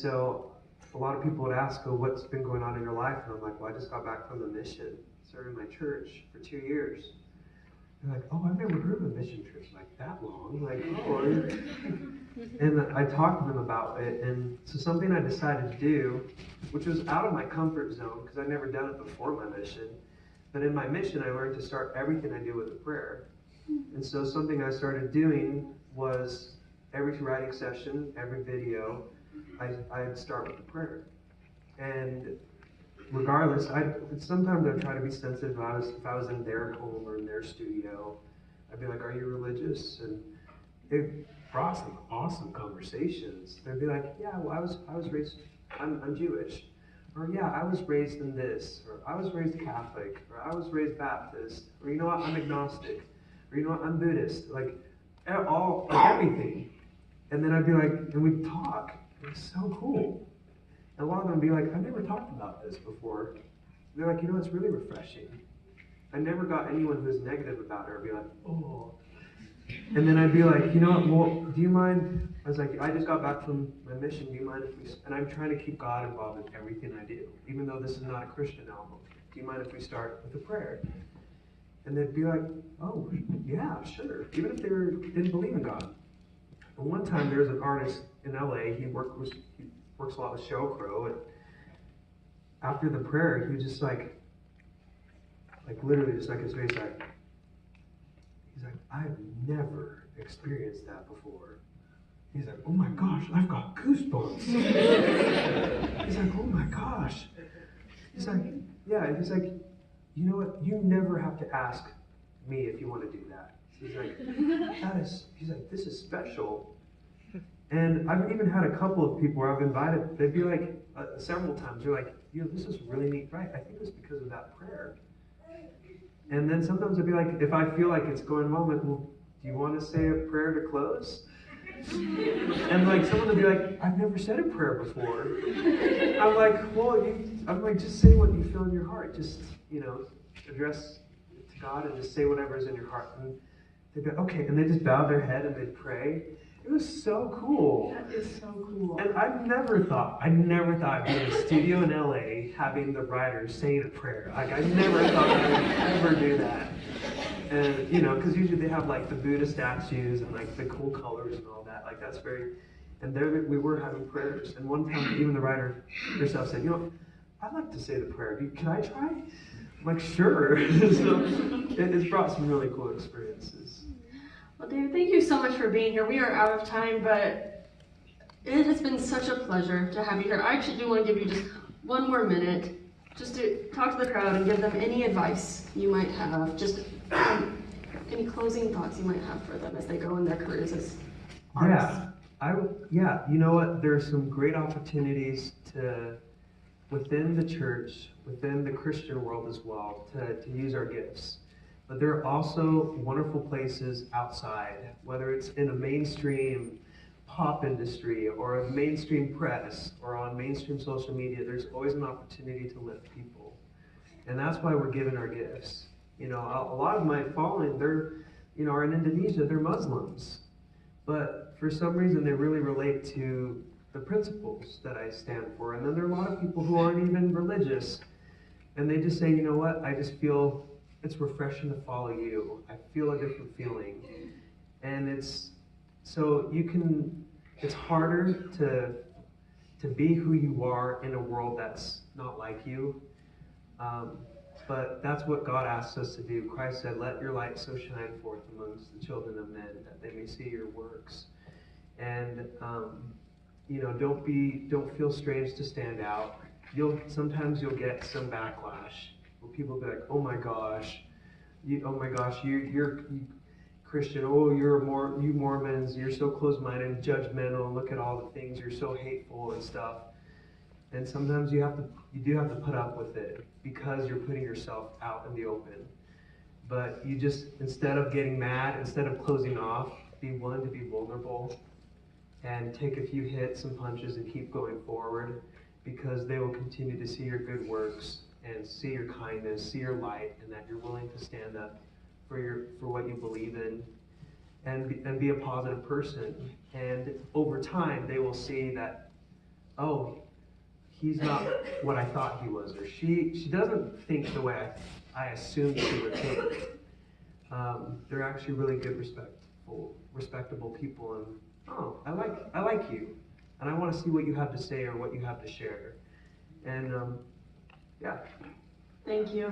so a lot of people would ask, oh, what's been going on in your life? And I'm like, well, I just got back from the mission, serving my church for 2 years. They're like, oh, I've never heard of a mission trip like that long. Like, oh. And I talked to them about it. And so something I decided to do, which was out of my comfort zone, because I'd never done it before my mission. But in my mission, I learned to start everything I do with a prayer. And so something I started doing was every writing session, every video, I'd start with a prayer. And regardless, sometimes I'd try to be sensitive. If I was in their home or in their studio, I'd be like, are you religious? And it brought some awesome conversations. They'd be like, yeah, well, I was raised, I'm Jewish. Or yeah, I was raised in this. Or I was raised Catholic. Or I was raised Baptist. Or you know what, I'm agnostic. Or you know what, I'm Buddhist. Like, everything. And then I'd be like, and we'd talk. It was so cool. And a lot of them would be like, I've never talked about this before. They're like, you know, it's really refreshing. I never got anyone who was negative about it or be like, oh. And then I'd be like, you know what, well, do you mind? I was like, I just got back from my mission. Do you mind if we, and I'm trying to keep God involved in everything I do, even though this is not a Christian album. Do you mind if we start with a prayer? And they'd be like, oh, yeah, sure. Even if they didn't believe in God. And one time there was an artist in LA, he works a lot with Show Crow, and after the prayer, he was just like literally just like his face like, he's like, I've never experienced that before. He's like, oh my gosh, I've got goosebumps. He's like, oh my gosh. He's like, yeah, he's like, you know what, you never have to ask me if you want to do that. He's like, he's like, this is special. And I've even had a couple of people where I've invited, they'd be like, several times, they're like, you know, this is really neat, right? I think it's because of that prayer. And then sometimes I'd be like, if I feel like it's going well, I'm like, well, do you want to say a prayer to close? And like someone would be like, I've never said a prayer before. I'm like, well, I'm like, just say what you feel in your heart. Just, you know, address it to God and just say whatever's in your heart. And they'd be like, okay, and they just bow their head and they'd pray. It was so cool. That is so cool. And I never thought I'd be in a studio in LA having the writers saying a prayer. Like I never thought I would ever do that. And you know, because usually they have like the Buddha statues and like the cool colors and all that. Like that's very. And there we were having prayers. And one time, even the writer herself said, you know, I'd like to say the prayer. Can I try? I'm like, sure. So it's brought some really cool experiences. Well, David, thank you so much for being here. We are out of time, but it has been such a pleasure to have you here. I actually do want to give you just one more minute just to talk to the crowd and give them any advice you might have, just any closing thoughts you might have for them as they go in their careers as artists. Yeah, you know what? There's some great opportunities within the church, within the Christian world as well, to use our gifts. But there are also wonderful places outside, whether it's in a mainstream pop industry or a mainstream press or on mainstream social media. There's always an opportunity to lift people. And that's why we're given our gifts. You know, a lot of my following, they're, you know, are in Indonesia, they're Muslims. But for some reason, they really relate to the principles that I stand for. And then there are a lot of people who aren't even religious. And they just say, you know what, I just feel it's refreshing to follow you. I feel a different feeling. And it's harder to be who you are in a world that's not like you. But that's what God asks us to do. Christ said, let your light so shine forth amongst the children of men that they may see your works. And, you know, don't feel strange to stand out. Sometimes you'll get some backlash. People be like, oh my gosh, you're Christian, oh, you Mormons, you're so close-minded and judgmental, and look at all the things, you're so hateful and stuff. And sometimes you do have to put up with it because you're putting yourself out in the open. But you just, instead of getting mad, instead of closing off, be willing to be vulnerable and take a few hits and punches and keep going forward, because they will continue to see your good works and see your kindness, see your light, and that you're willing to stand up for what you believe in, and be a positive person. And over time, they will see that oh, he's not what I thought he was, or she doesn't think the way I assumed she would think. They're actually really good, respectable people, and oh, I like you, and I want to see what you have to say or what you have to share, and yeah. Thank you.